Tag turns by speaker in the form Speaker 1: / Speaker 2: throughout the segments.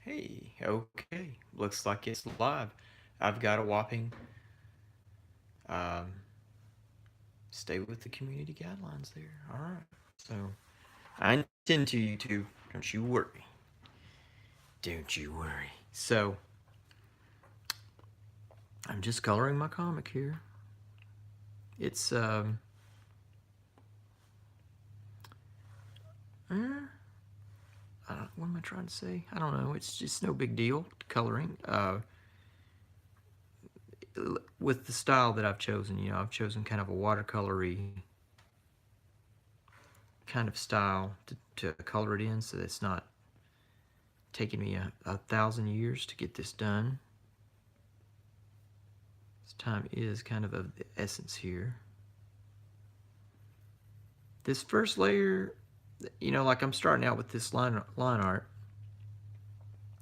Speaker 1: Hey, okay. Looks like it's live. I've got a whopping um, stay with the community guidelines there. All right. So I intend to YouTube. Don't you worry. Don't you worry. So I'm just coloring my comic here. It's what am I trying to say? I don't know. It's just no big deal coloring. With the style that I've chosen, I've chosen kind of a watercolory kind of style to color it in, so it's not taking me a thousand years to get this done. This time is kind of the essence here. This first layer, like I'm starting out with this line art,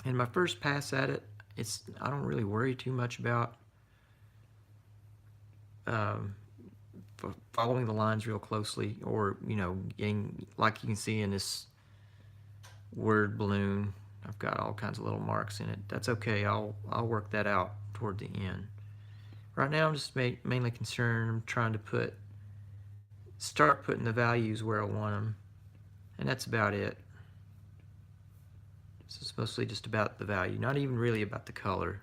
Speaker 1: and my first pass at it, I don't really worry too much about um, following the lines real closely, or getting, like you can see in this word balloon, I've got all kinds of little marks in it. That's okay. I'll work that out toward the end. Right now, I'm just mainly concerned. I'm trying to start putting the values where I want them, and that's about it. So it's mostly just about the value, not even really about the color.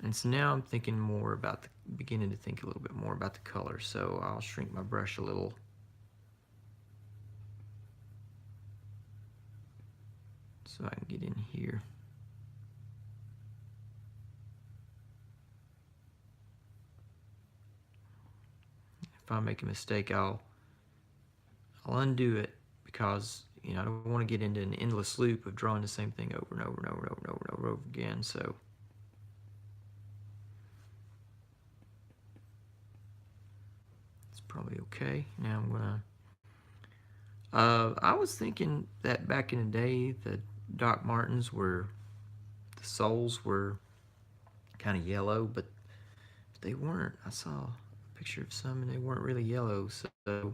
Speaker 1: And so now I'm thinking more about beginning to think a little bit more about the color. So I'll shrink my brush a little. So I can get in here. If I make a mistake, I'll undo it, because I don't want to get into an endless loop of drawing the same thing over and over and over and over and over and over again. So it's probably okay. Now I'm gonna. I was thinking that back in the day, the Doc Martens the soles were kind of yellow, but they weren't. I saw a picture of some and they weren't really yellow, so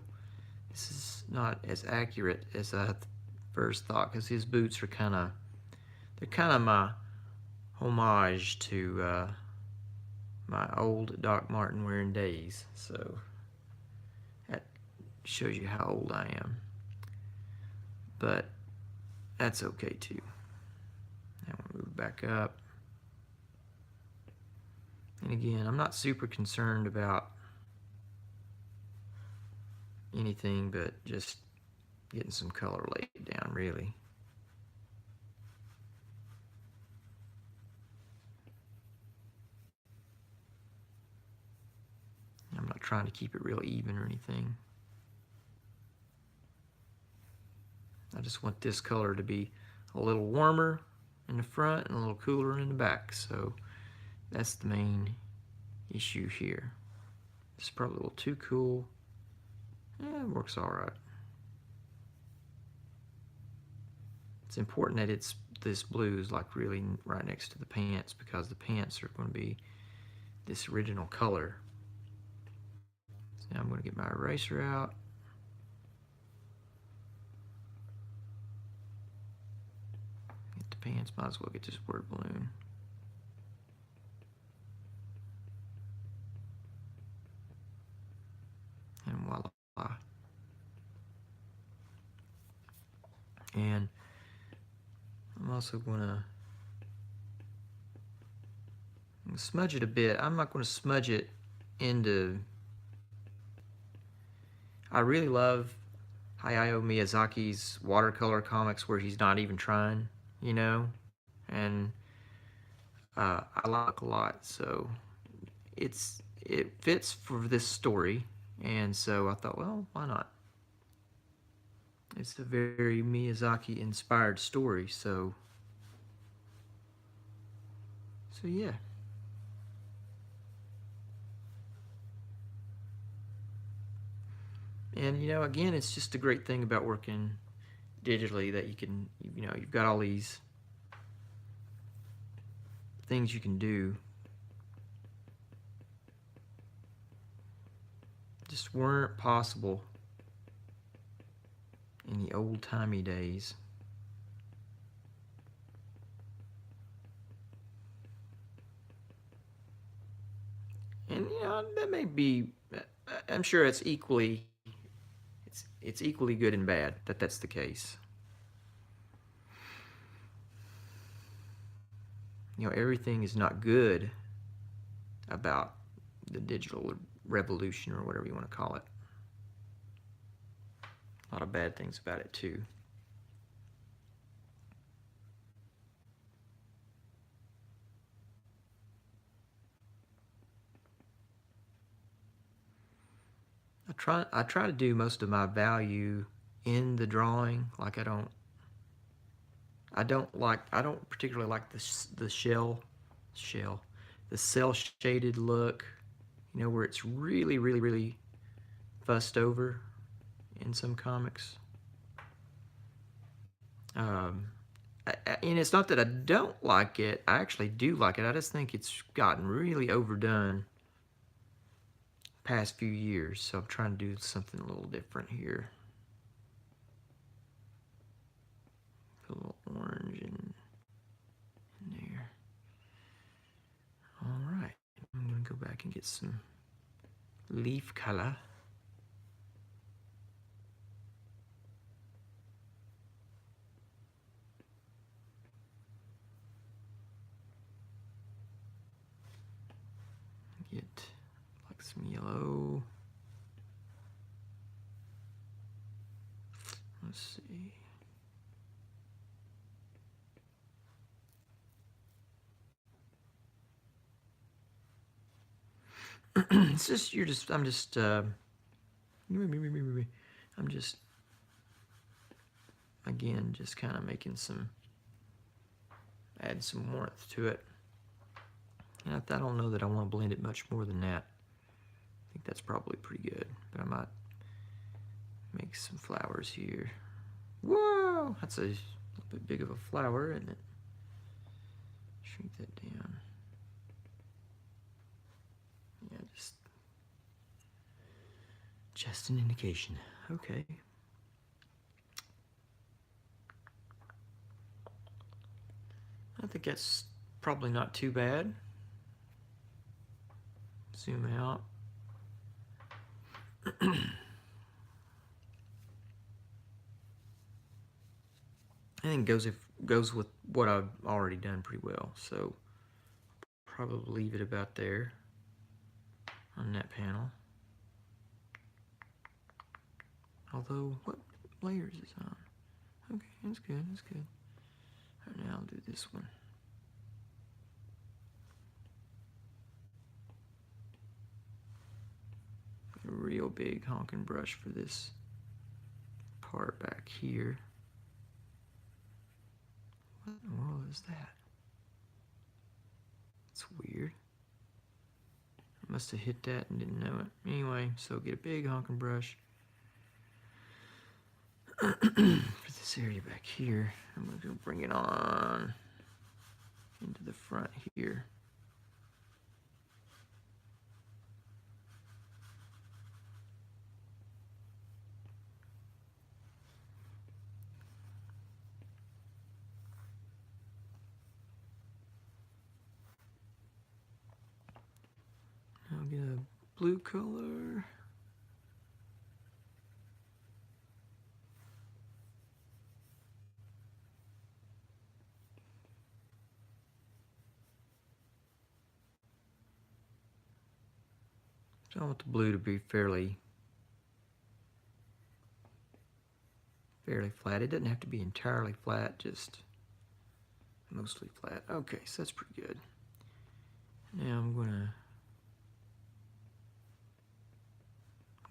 Speaker 1: this is not as accurate as I first thought, because his boots are they're kind of my homage to my old Doc Marten wearing days. So that shows you how old I am. But that's okay too. Now we'll move back up. And again, I'm not super concerned about anything but just getting some color laid down, really. I'm not trying to keep it real even or anything. I just want this color to be a little warmer in the front and a little cooler in the back. So that's the main issue here. It's probably a little too cool. Yeah, it works all right. It's important that this blue is like really right next to the pants, because the pants are going to be this original color. So now I'm going to get my eraser out. Get the pants, might as well get this word balloon. And voila. And I'm also going to smudge it a bit. I'm not going to smudge it into... I really love Hayao Miyazaki's watercolor comics where he's not even trying, and I like a lot. So it fits for this story, and so I thought, well, why not? It's a very Miyazaki inspired story, so yeah. And again, it's just a great thing about working digitally, that you can, you've got all these things you can do. Just weren't possible in the old-timey days. That may be. I'm sure it's equally. It's equally good and bad that that's the case. You know, everything is not good about the digital revolution or whatever you want to call it. A lot of bad things about it too. I try to do most of my value in the drawing. Like I don't particularly like the the cell shaded look. You know, where it's really fussed over in some comics. And it's not that I don't like it. I actually do like it. I just think it's gotten really overdone past few years. So I'm trying to do something a little different here. Put a little orange in there. All right. I'm going to go back and get some leaf color. Get like some yellow. Let's see. It's just I'm just again just kind of making add some warmth to it. And I don't know that I want to blend it much more than that. I think that's probably pretty good, but I might make some flowers here. Whoa, that's a little bit big of a flower, isn't it? Shrink that down. Yeah, just an indication. Okay. I think that's probably not too bad. Zoom out. I think goes with what I've already done pretty well. So probably leave it about there on that panel. Although, what layer is this on? Okay, that's good, that's good. All right, now I'll do this one. A real big honking brush for this part back here. What in the world is that? It's weird. I must have hit that and didn't know it. Anyway, so get a big honking brush for this area back here. I'm going to bring it on into the front here. I'll get a blue color. So I want the blue to be fairly flat. It doesn't have to be entirely flat, just mostly flat. Okay, so that's pretty good. Now I'm gonna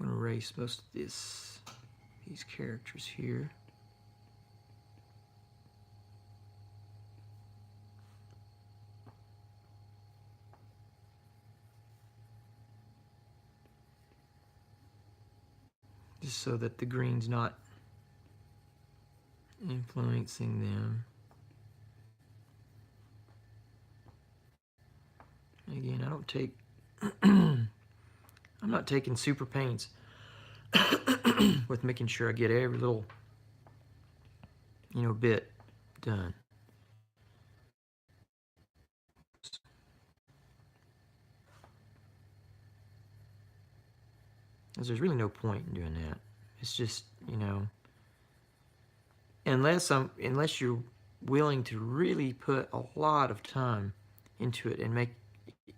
Speaker 1: erase most of these characters here. Just so that the green's not influencing them. Again, I don't take I'm not taking super pains with making sure I get every little bit done. Because there's really no point in doing that. It's just, unless you're willing to really put a lot of time into it and make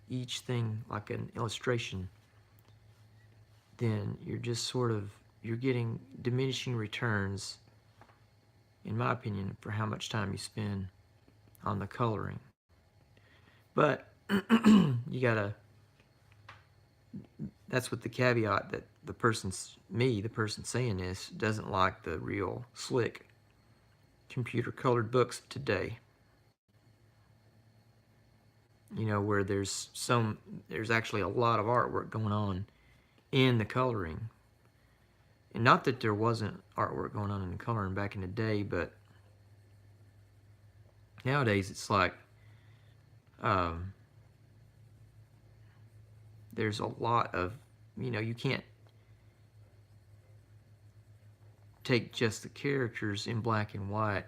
Speaker 1: each thing like an illustration, then you're just you're getting diminishing returns, in my opinion, for how much time you spend on the coloring. But you gotta, that's with the caveat that the person saying this, doesn't like the real slick computer colored books of today. Where there's actually a lot of artwork going on in the coloring. And not that there wasn't artwork going on in the coloring back in the day, but nowadays it's like there's a lot of, you can't take just the characters in black and white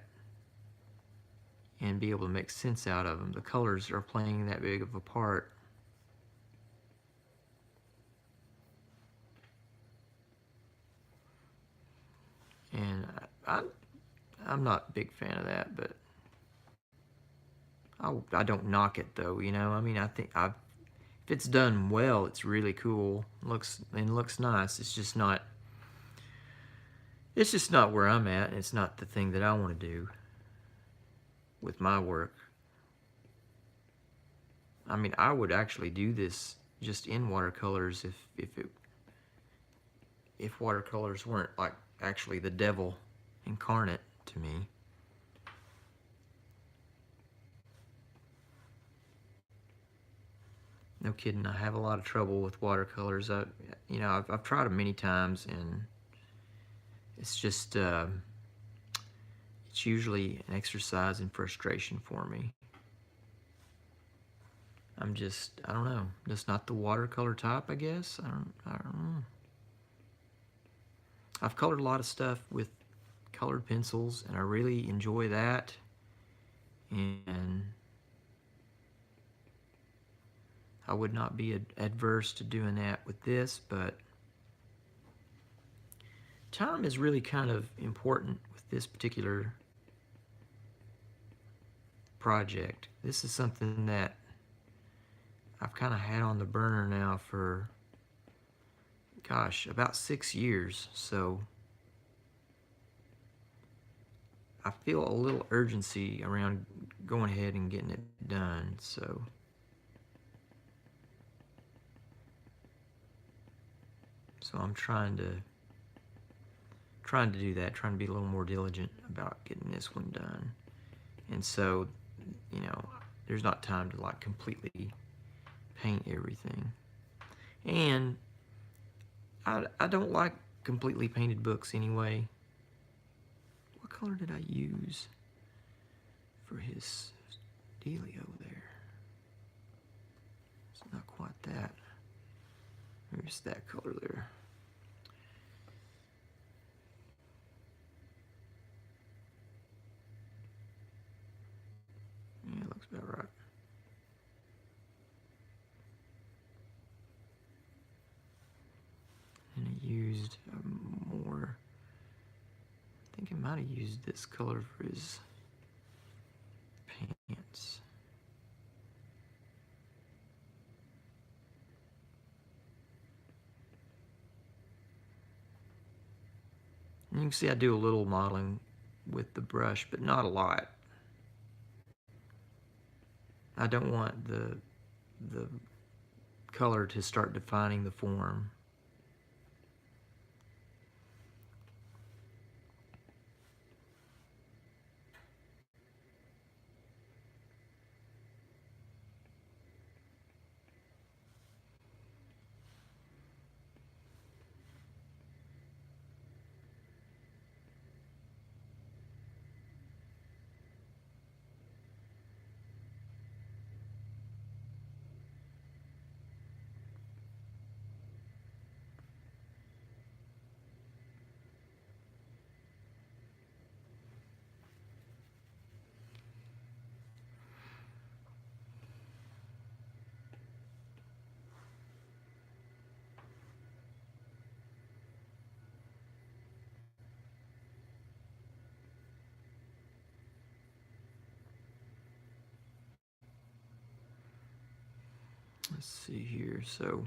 Speaker 1: and be able to make sense out of them. The colors are playing that big of a part. And I'm not a big fan of that, but I don't knock it though. I think if it's done well, it's really cool. Looks nice. It's just not where I'm at. It's not the thing that I want to do with my work. I would actually do this just in watercolors if watercolors weren't like actually the devil incarnate to me. No kidding, I have a lot of trouble with watercolors. I've tried them many times, and it's just it's usually an exercise in frustration for me. I don't know, just not the watercolor type, I guess. I don't know. I've colored a lot of stuff with colored pencils, and I really enjoy that. And I would not be adverse to doing that with this, but time is really kind of important with this particular project. This is something that I've kind of had on the burner now for, gosh, about 6 years. So I feel a little urgency around going ahead and getting it done. So I'm trying to do that, trying to be a little more diligent about getting this one done. And so, there's not time to like completely paint everything. And I don't like completely painted books anyway. What color did I use for his dealio there? It's not quite that. Maybe it's that color there. Yeah, it looks about right. And I used more, I think I might have used this color for his pants. And you can see I do a little modeling with the brush, but not a lot. I don't want the color to start defining the form. let's see here. So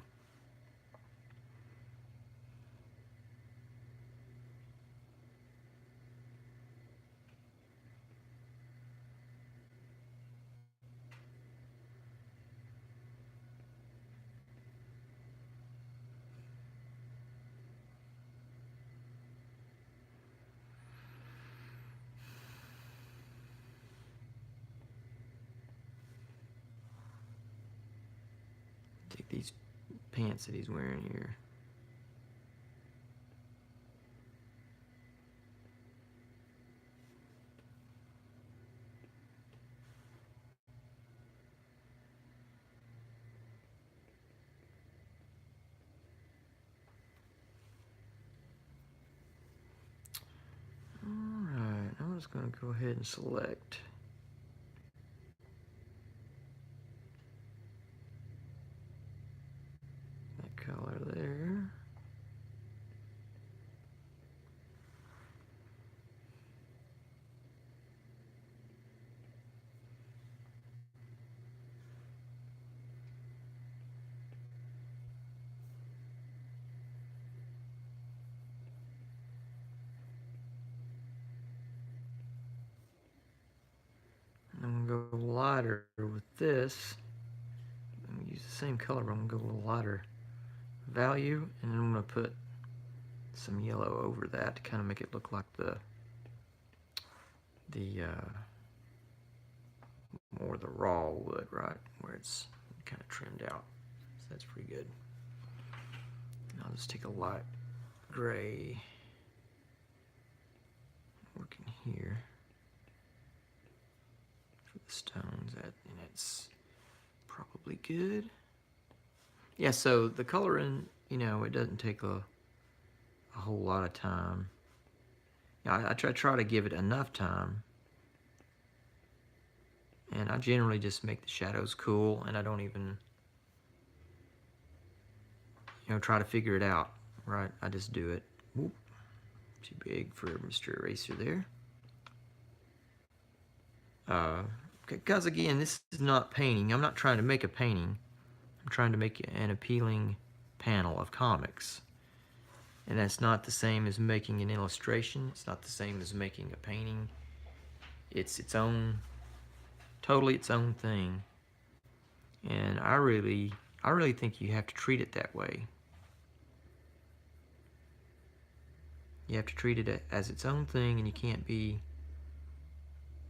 Speaker 1: take these pants that he's wearing here. Alright, I'm just going to go ahead and select that color there. I'm going to go lighter with this. I'm going to use the same color, but I'm going to go a little lighter value, and then I'm going to put some yellow over that to kind of make it look like the more the raw wood, right, where it's kind of trimmed out. So that's pretty good. And I'll just take a light gray, working here for the stones, and it's probably good. Yeah, so the coloring, you know, it doesn't take a whole lot of time. I try to give it enough time, and I generally just make the shadows cool, and I don't even, you know, try to figure it out, right? I just do it. Whoop. Too big for Mr. Eraser there. Because again, this is not painting. I'm not trying to make a painting. I'm trying to make an appealing panel of comics. And that's not the same as making an illustration. It's not the same as making a painting. It's its own, totally its own thing. And I really think you have to treat it that way. You have to treat it as its own thing, and you can't be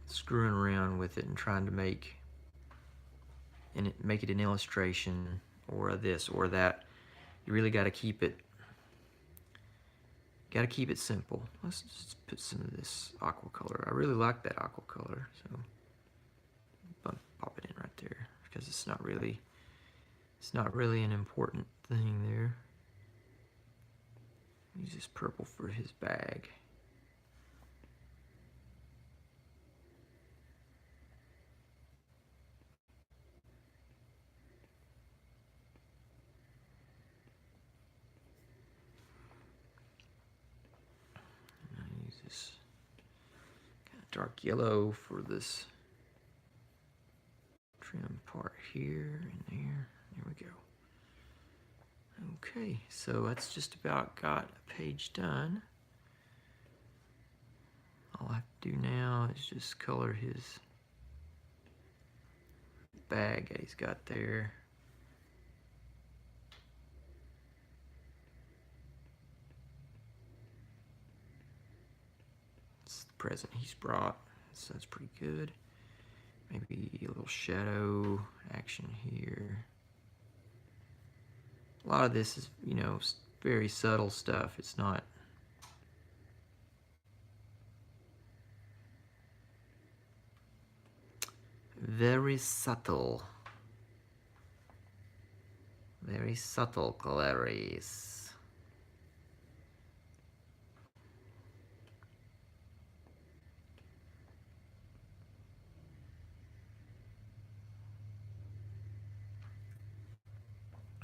Speaker 1: screwing around with it and trying to make it an illustration or a this or that. You really got to keep it simple. Let's just put some of this aqua color. I really like that aqua color, so pop it in right there because it's not really an important thing there. Use this purple for his bag. Use this kind of dark yellow for this trim part here and there. There we go. Okay, so that's just about got a page done. All I have to do now is just color his bag that he's got there. It's the present he's brought, so that's pretty good. Maybe a little shadow action here. A lot of this is, you know, very subtle stuff. It's not very subtle. Very subtle colors.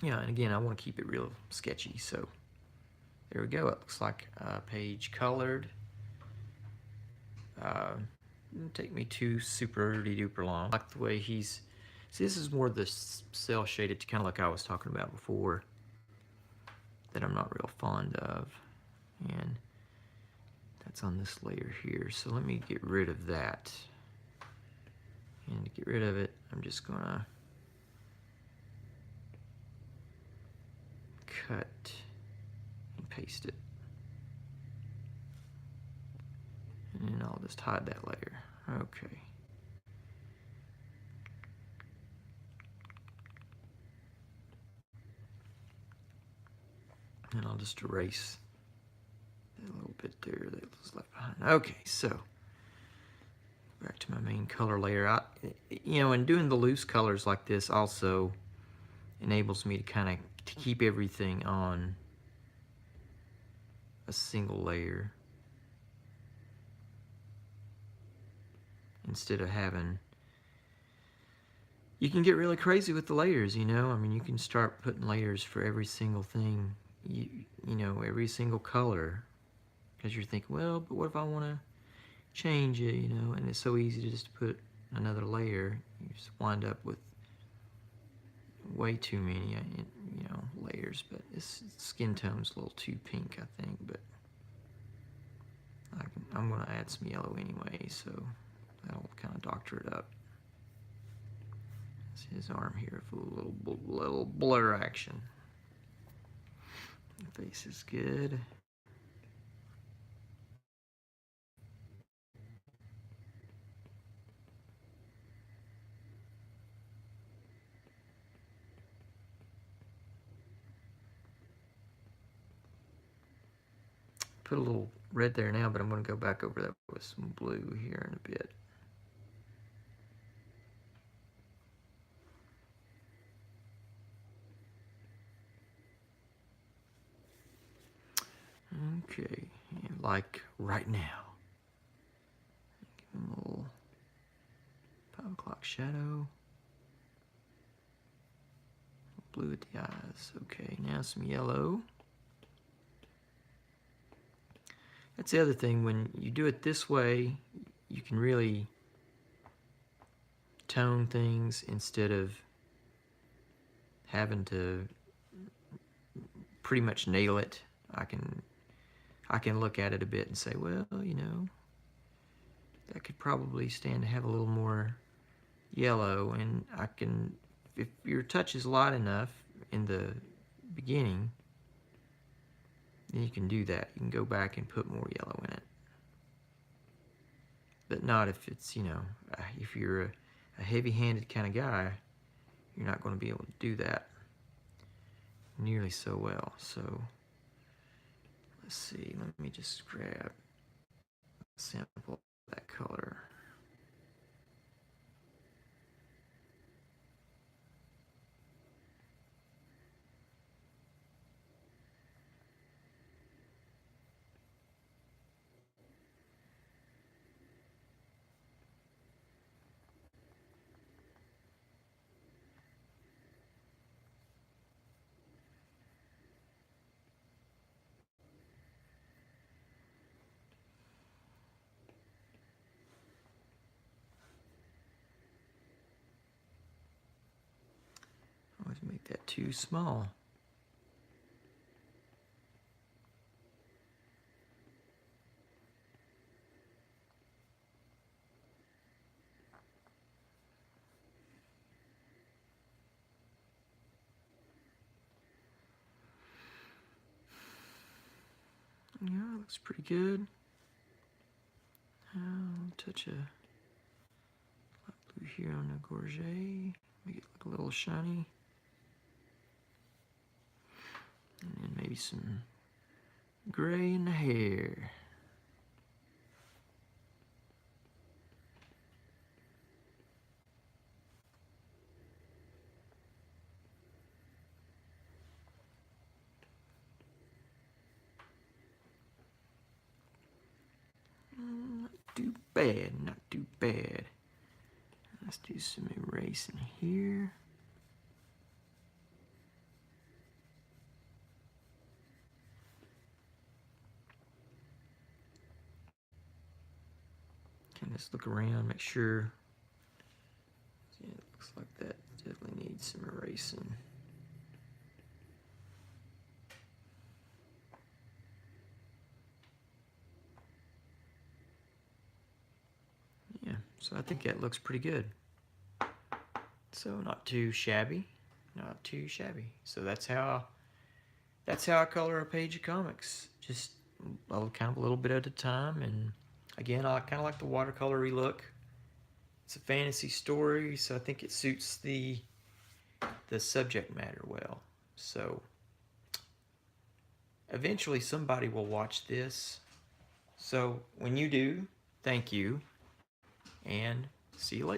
Speaker 1: Yeah, and again, I want to keep it real sketchy, so there we go. It looks like a page colored. Didn't take me too super duper long. I like the way he's See, this is more the cell shaded, kind of like I was talking about before, that I'm not real fond of. And that's on this layer here. So let me get rid of that. And to get rid of it, I'm just gonna cut and paste it. And then I'll just hide that layer. Okay. And I'll just erase that little bit there that was left behind. Okay, so back to my main color layer. And doing the loose colors like this also enables me to kind of keep everything on a single layer instead of having. You can get really crazy with the layers, I mean, you can start putting layers for every single thing, every single color, because you're thinking, well, but what if I want to change it, and it's so easy to just put another layer. You just wind up with way too many, layers, but this skin tone's a little too pink, I think, but I'm going to add some yellow anyway, so that'll kind of doctor it up. See his arm here for a little blur action. The face is good. Put a little red there now, but I'm going to go back over that with some blue here in a bit. Okay, and like right now. Give him a little 5 o'clock shadow. Blue at the eyes. Okay, now some yellow. That's the other thing, when you do it this way, you can really tone things instead of having to pretty much nail it. I can look at it a bit and say, well, that could probably stand to have a little more yellow, and if your touch is light enough in the beginning, then you can do that. You can go back and put more yellow in it. But not if it's, if you're a heavy-handed kind of guy, you're not going to be able to do that nearly so well. So let's see, let me just grab a sample of that color. Always make that too small. Yeah, looks pretty good. I'll touch a light blue here on the gorget, make it look a little shiny. And then maybe some gray in the hair. Not too bad, not too bad. Let's do some erasing here. Can just look around, make sure. Yeah, Looks like that definitely needs some erasing. Yeah, so I think that looks pretty good. So not too shabby, not too shabby. So that's how I color a page of comics. Just kind of a little bit at a time. And again, I kind of like the watercolory look. It's a fantasy story, so I think it suits the subject matter well. So eventually somebody will watch this. So when you do, thank you, and see you later.